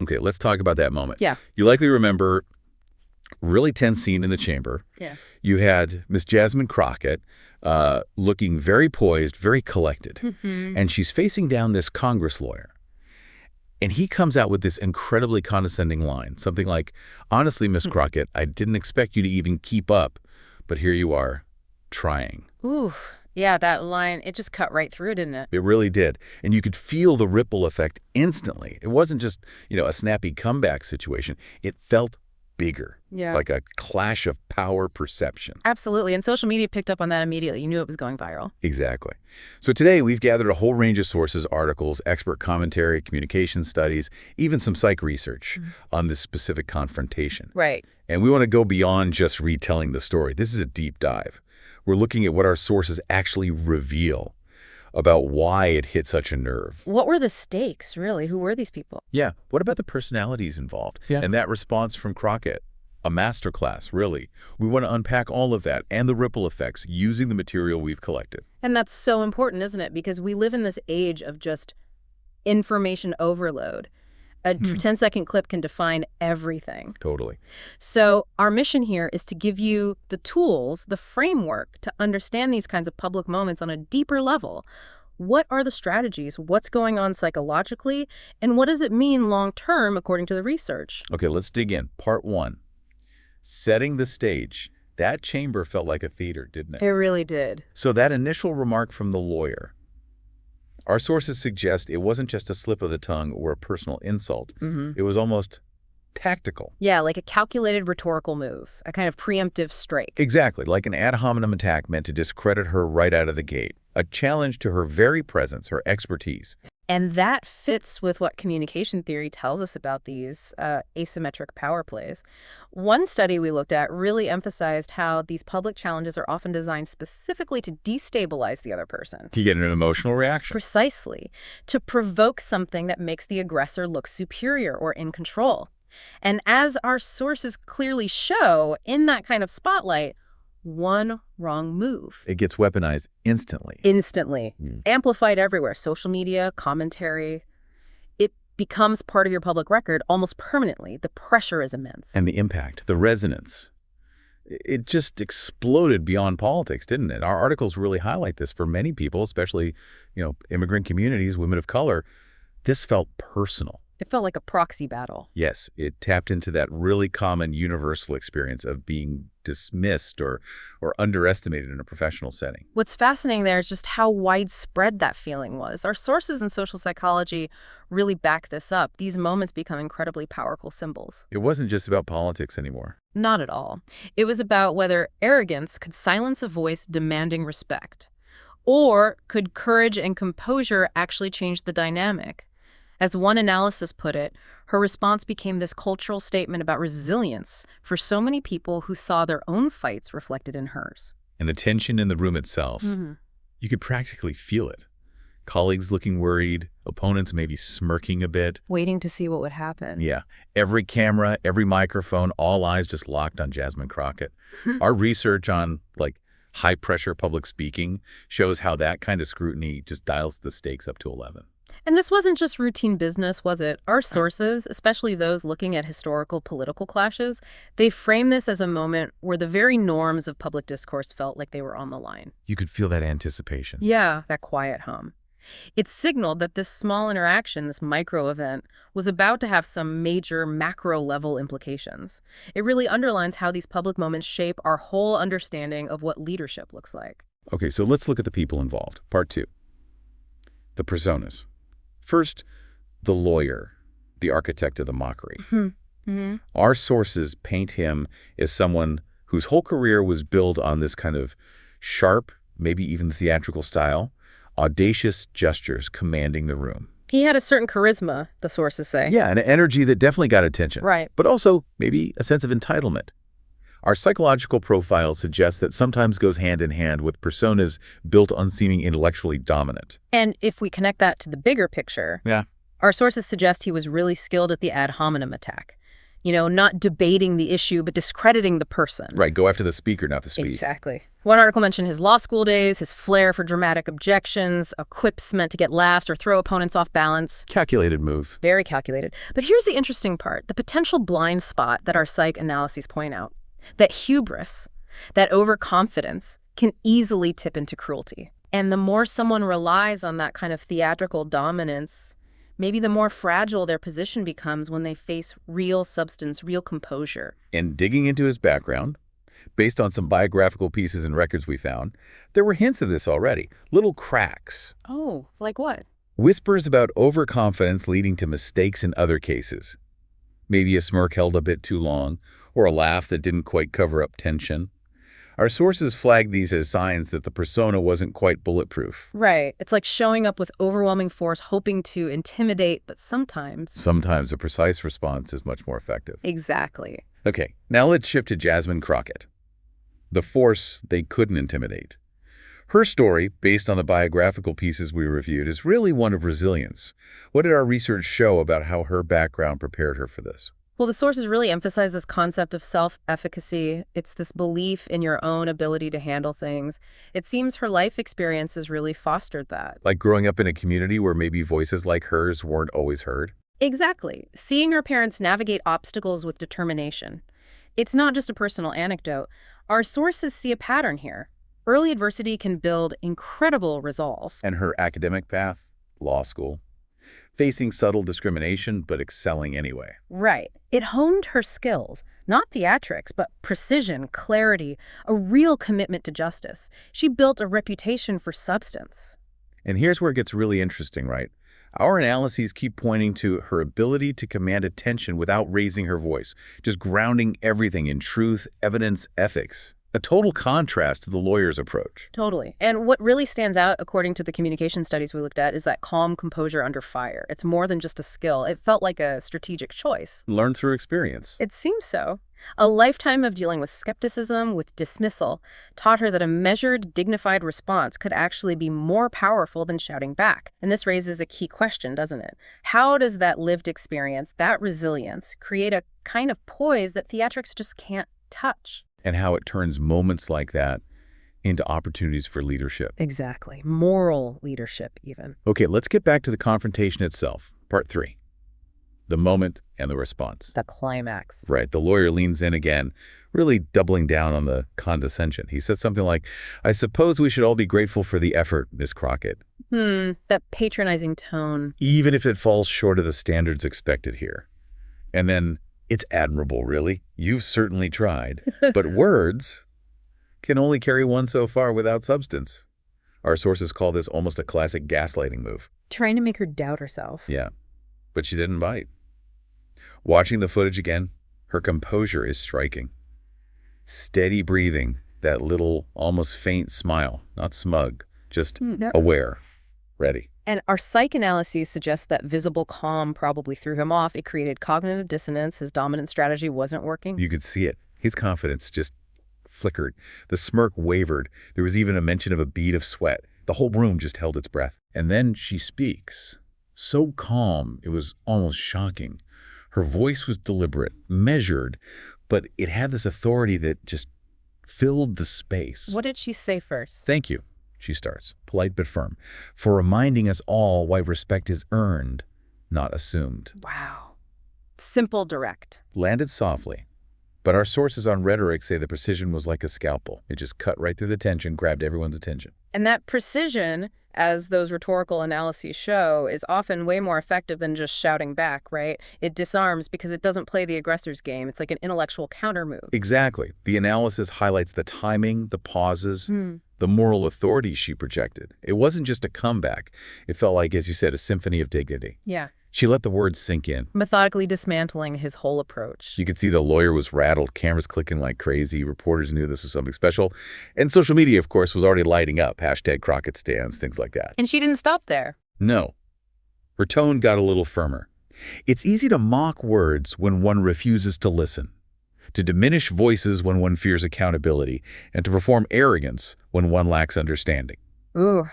Okay, let's talk about that moment. Yeah. You likely remember really tense scene in the chamber. Yeah. You had Miss Jasmine Crockett looking very poised, very collected. And she's facing down this Congress lawyer. And he comes out with this incredibly condescending line, something like, honestly, Miss Crockett, I didn't expect you to even keep up, but here you are, trying. Ooh, yeah, that line, it just cut right through, didn't it? It really did. And you could feel the ripple effect instantly. It wasn't just, a snappy comeback situation. It felt bigger, like a clash of power perception. Absolutely. And social media picked up on that immediately. You knew it was going viral. Exactly. So today we've gathered a whole range of sources, articles, expert commentary, communication studies, even some psych research on this specific confrontation. Right. And we want to go beyond just retelling the story. This is a deep dive. We're looking at what our sources actually reveal about why it hit such a nerve. What were the stakes, really? Who were these people? Yeah. What about the personalities involved? Yeah. And that response from Crockett? A masterclass, really. We want to unpack all of that and the ripple effects using the material we've collected. And that's so important, isn't it? Because we live in this age of just information overload. A 10-second clip can define everything. Totally. So our mission here is to give you the tools, the framework to understand these kinds of public moments on a deeper level. What are the strategies? What's going on psychologically? And what does it mean long-term according to the research? Okay, let's dig in. Part 1. Setting the stage. That chamber felt like a theater, didn't it? It really did. So that initial remark from the lawyer, our sources suggest it wasn't just a slip of the tongue or a personal insult. It was almost tactical. Yeah, like a calculated rhetorical move, a kind of preemptive strike. Exactly, like an ad hominem attack meant to discredit her right out of the gate. A challenge to her very presence, her expertise. And that fits with what communication theory tells us about these asymmetric power plays. One study we looked at really emphasized how these public challenges are often designed specifically to destabilize the other person. To get an emotional reaction. Precisely. To provoke something that makes the aggressor look superior or in control. And as our sources clearly show, in that kind of spotlight, one wrong move. It gets weaponized instantly. Instantly. Amplified everywhere. Social media, commentary. It becomes part of your public record almost permanently. The pressure is immense. And the impact, the resonance. It just exploded beyond politics, didn't it? Our articles really highlight this for many people, especially, immigrant communities, women of color. This felt personal. It felt like a proxy battle. Yes, it tapped into that really common universal experience of being dismissed or underestimated in a professional setting. What's fascinating there is just how widespread that feeling was. Our sources in social psychology really back this up. These moments become incredibly powerful symbols. It wasn't just about politics anymore. Not at all. It was about whether arrogance could silence a voice demanding respect, or could courage and composure actually change the dynamic. As one analysis put it, her response became this cultural statement about resilience for so many people who saw their own fights reflected in hers. And the tension in the room itself, you could practically feel it. Colleagues looking worried, opponents maybe smirking a bit. Waiting to see what would happen. Yeah. Every camera, every microphone, all eyes just locked on Jasmine Crockett. Our research on, high-pressure public speaking shows how that kind of scrutiny just dials the stakes up to 11. And this wasn't just routine business, was it? Our sources, especially those looking at historical political clashes, they frame this as a moment where the very norms of public discourse felt like they were on the line. You could feel that anticipation. Yeah, that quiet hum. It signaled that this small interaction, this micro event, was about to have some major macro-level implications. It really underlines how these public moments shape our whole understanding of what leadership looks like. Okay, so let's look at the people involved. Part 2. The personas. First, the lawyer, the architect of the mockery. Our sources paint him as someone whose whole career was built on this kind of sharp, maybe even theatrical style, audacious gestures commanding the room. He had a certain charisma, the sources say. Yeah, an energy that definitely got attention. Right. But also maybe a sense of entitlement. Our psychological profile suggests that sometimes goes hand in hand with personas built on seeming intellectually dominant. And if we connect that to the bigger picture, Yeah. our sources suggest he was really skilled at the ad hominem attack. not debating the issue, but discrediting the person. Right, go after the speaker, not the speech. Exactly. One article mentioned his law school days, his flair for dramatic objections, quips meant to get laughs or throw opponents off balance. Calculated move. Very calculated. But here's the interesting part, the potential blind spot that our psych analyses point out. That hubris, that overconfidence, can easily tip into cruelty. And the more someone relies on that kind of theatrical dominance, maybe the more fragile their position becomes when they face real substance, real composure. And digging into his background, based on some biographical pieces and records we found, there were hints of this already. Little cracks. Oh, like what? Whispers about overconfidence leading to mistakes in other cases. Maybe a smirk held a bit too long, or a laugh that didn't quite cover up tension. Our sources flagged these as signs that the persona wasn't quite bulletproof. Right. It's like showing up with overwhelming force, hoping to intimidate, but Sometimes a precise response is much more effective. Exactly. Okay, now let's shift to Jasmine Crockett. The force they couldn't intimidate. Her story, based on the biographical pieces we reviewed, is really one of resilience. What did our research show about how her background prepared her for this? Well, the sources really emphasize this concept of self-efficacy. It's this belief in your own ability to handle things. It seems her life experiences really fostered that. Like growing up in a community where maybe voices like hers weren't always heard? Exactly. Seeing her parents navigate obstacles with determination. It's not just a personal anecdote. Our sources see a pattern here. Early adversity can build incredible resolve. And her academic path? Law school. Facing subtle discrimination, but excelling anyway. Right. It honed her skills, not theatrics, but precision, clarity, a real commitment to justice. She built a reputation for substance. And here's where it gets really interesting, right? Our analyses keep pointing to her ability to command attention without raising her voice, just grounding everything in truth, evidence, ethics. A total contrast to the lawyer's approach. Totally. And what really stands out, according to the communication studies we looked at, is that calm composure under fire. It's more than just a skill. It felt like a strategic choice. Learned through experience. It seems so. A lifetime of dealing with skepticism, with dismissal, taught her that a measured, dignified response could actually be more powerful than shouting back. And this raises a key question, doesn't it? How does that lived experience, that resilience, create a kind of poise that theatrics just can't touch? And how it turns moments like that into opportunities for leadership. Exactly. Moral leadership, even. Okay, let's get back to the confrontation itself. Part 3. The moment and the response. The climax. Right. The lawyer leans in again, really doubling down on the condescension. He says something like, "I suppose we should all be grateful for the effort, Miss Crockett." That patronizing tone. Even if it falls short of the standards expected here. And then, "It's admirable, really. You've certainly tried." But words can only carry one so far without substance. Our sources call this almost a classic gaslighting move. Trying to make her doubt herself. Yeah, but she didn't bite. Watching the footage again, her composure is striking. Steady breathing, that little, almost faint smile, not smug, just aware, ready. And our psych analyses suggest that visible calm probably threw him off. It created cognitive dissonance. His dominant strategy wasn't working. You could see it. His confidence just flickered. The smirk wavered. There was even a mention of a bead of sweat. The whole room just held its breath. And then she speaks. So calm, it was almost shocking. Her voice was deliberate, measured, but it had this authority that just filled the space. What did she say first? "Thank you," she starts, polite but firm, "for reminding us all why respect is earned, not assumed." Wow. Simple, direct. Landed softly. But our sources on rhetoric say the precision was like a scalpel. It just cut right through the tension, grabbed everyone's attention. And that precision, as those rhetorical analyses show, is often way more effective than just shouting back, right? It disarms because it doesn't play the aggressor's game. It's like an intellectual counter move. Exactly. The analysis highlights the timing, the pauses, the moral authority she projected. It wasn't just a comeback. It felt like, as you said, a symphony of dignity. Yeah. She let the words sink in. Methodically dismantling his whole approach. You could see the lawyer was rattled, cameras clicking like crazy, reporters knew this was something special, and social media, of course, was already lighting up, hashtag Crockett stands, things like that. And she didn't stop there. No. Her tone got a little firmer. It's easy to mock words when one refuses to listen, to diminish voices when one fears accountability, and to perform arrogance when one lacks understanding. Ooh,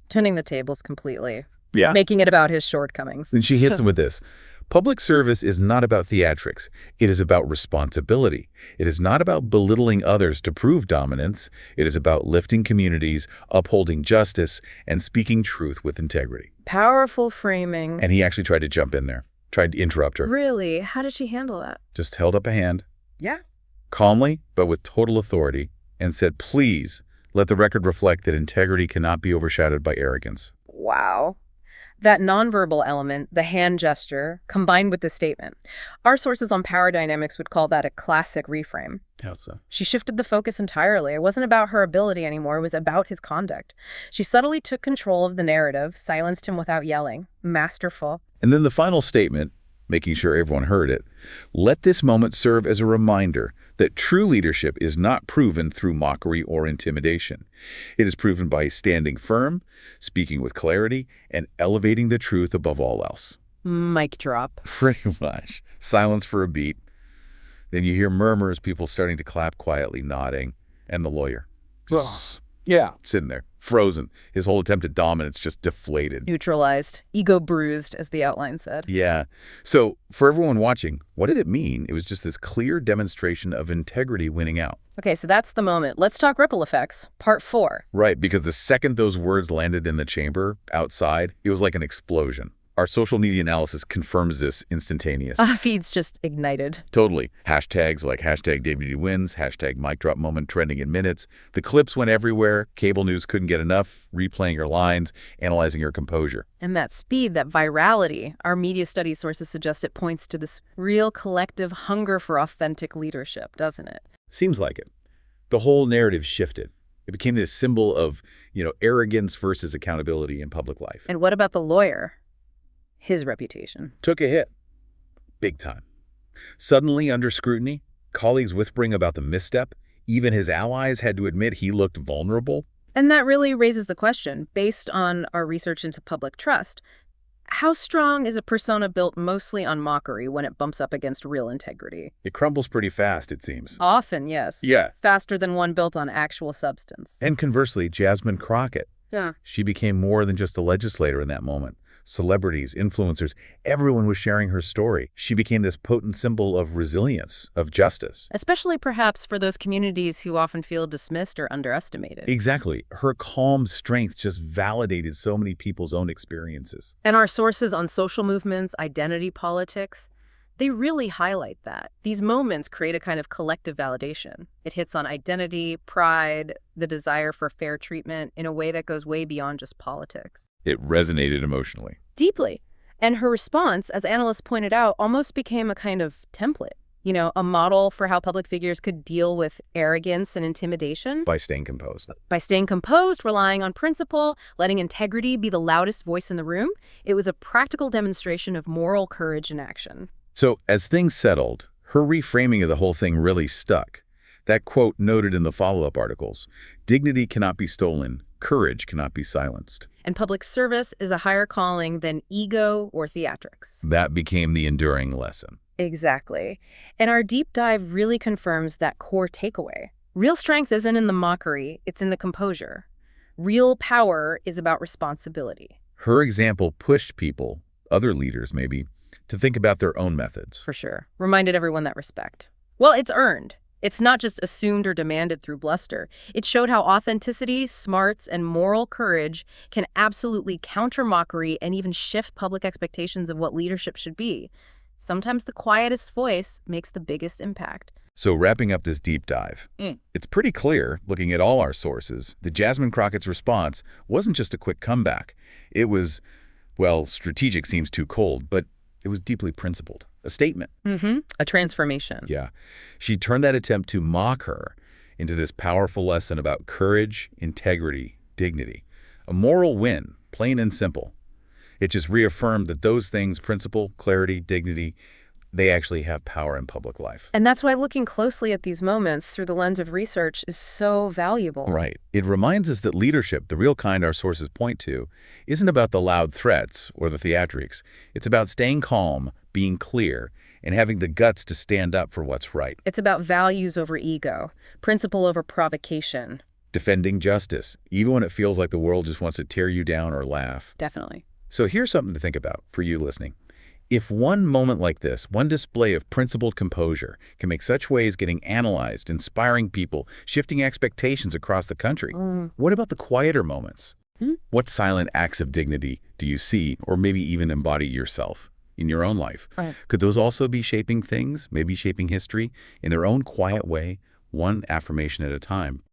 turning the tables completely. Yeah. Making it about his shortcomings. Then she hits him with this. Public service is not about theatrics. It is about responsibility. It is not about belittling others to prove dominance. It is about lifting communities, upholding justice, and speaking truth with integrity. Powerful framing. And he actually tried to jump in there, tried to interrupt her. Really? How did she handle that? Just held up a hand. Yeah. Calmly, but with total authority, and said, "Please, let the record reflect that integrity cannot be overshadowed by arrogance." Wow. That nonverbal element, the hand gesture, combined with the statement. Our sources on power dynamics would call that a classic reframe. How so? She shifted the focus entirely. It wasn't about her ability anymore. It was about his conduct. She subtly took control of the narrative, silenced him without yelling. Masterful. And then the final statement, making sure everyone heard it, let this moment serve as a reminder that true leadership is not proven through mockery or intimidation. It is proven by standing firm, speaking with clarity, and elevating the truth above all else. Mic drop. Pretty much. Silence for a beat. Then you hear murmurs, people starting to clap quietly, nodding, and the lawyer just sitting there, frozen. His whole attempt at dominance just deflated. Neutralized. Ego bruised, as the outline said. Yeah. So for everyone watching, what did it mean? It was just this clear demonstration of integrity winning out. Okay, so that's the moment. Let's talk ripple effects. Part 4. Right, because the second those words landed in the chamber outside, it was like an explosion. Our social media analysis confirms this instantaneous. Feeds just ignited. Totally. Hashtags like hashtag dignity wins, hashtag mic drop moment trending in minutes. The clips went everywhere. Cable news couldn't get enough, replaying her lines, analyzing her composure. And that speed, that virality, our media study sources suggest it points to this real collective hunger for authentic leadership, doesn't it? Seems like it. The whole narrative shifted. It became this symbol of, arrogance versus accountability in public life. And what about the lawyer? His reputation took a hit. Big time. Suddenly, under scrutiny, colleagues whispering about the misstep, even his allies had to admit he looked vulnerable. And that really raises the question, based on our research into public trust, how strong is a persona built mostly on mockery when it bumps up against real integrity? It crumbles pretty fast, it seems. Often, yes. Yeah. Faster than one built on actual substance. And conversely, Jasmine Crockett. Yeah. She became more than just a legislator in that moment. Celebrities, influencers, everyone was sharing her story. She became this potent symbol of resilience, of justice. Especially perhaps for those communities who often feel dismissed or underestimated. Exactly. Her calm strength just validated so many people's own experiences. And our sources on social movements, identity politics, they really highlight that. These moments create a kind of collective validation. It hits on identity, pride, the desire for fair treatment in a way that goes way beyond just politics. It resonated emotionally. Deeply. And her response, as analysts pointed out, almost became a kind of template. A model for how public figures could deal with arrogance and intimidation. By staying composed. By staying composed, relying on principle, letting integrity be the loudest voice in the room. It was a practical demonstration of moral courage in action. So as things settled, her reframing of the whole thing really stuck. That quote noted in the follow-up articles, "Dignity cannot be stolen, courage cannot be silenced." And public service is a higher calling than ego or theatrics. That became the enduring lesson. Exactly. And our deep dive really confirms that core takeaway. Real strength isn't in the mockery, it's in the composure. Real power is about responsibility. Her example pushed people, other leaders maybe, to think about their own methods. For sure. Reminded everyone that respect. Well, it's earned. It's not just assumed or demanded through bluster. It showed how authenticity, smarts, and moral courage can absolutely counter mockery and even shift public expectations of what leadership should be. Sometimes the quietest voice makes the biggest impact. So wrapping up this deep dive, it's pretty clear, looking at all our sources, that Jasmine Crockett's response wasn't just a quick comeback. It was, well, strategic seems too cold, but it was deeply principled. A statement. A transformation. Yeah. She turned that attempt to mock her into this powerful lesson about courage, integrity, dignity. A moral win, plain and simple. It just reaffirmed that those things, principle, clarity, dignity, they actually have power in public life. And that's why looking closely at these moments through the lens of research is so valuable. Right. It reminds us that leadership, the real kind our sources point to, isn't about the loud threats or the theatrics. It's about staying calm, being clear, and having the guts to stand up for what's right. It's about values over ego, principle over provocation. Defending justice, even when it feels like the world just wants to tear you down or laugh. Definitely. So here's something to think about for you listening. If one moment like this, one display of principled composure, can make such waves getting analyzed, inspiring people, shifting expectations across the country, what about the quieter moments? What silent acts of dignity do you see, or maybe even embody yourself in your own life? Right. Could those also be shaping things, maybe shaping history, in their own quiet way, one affirmation at a time?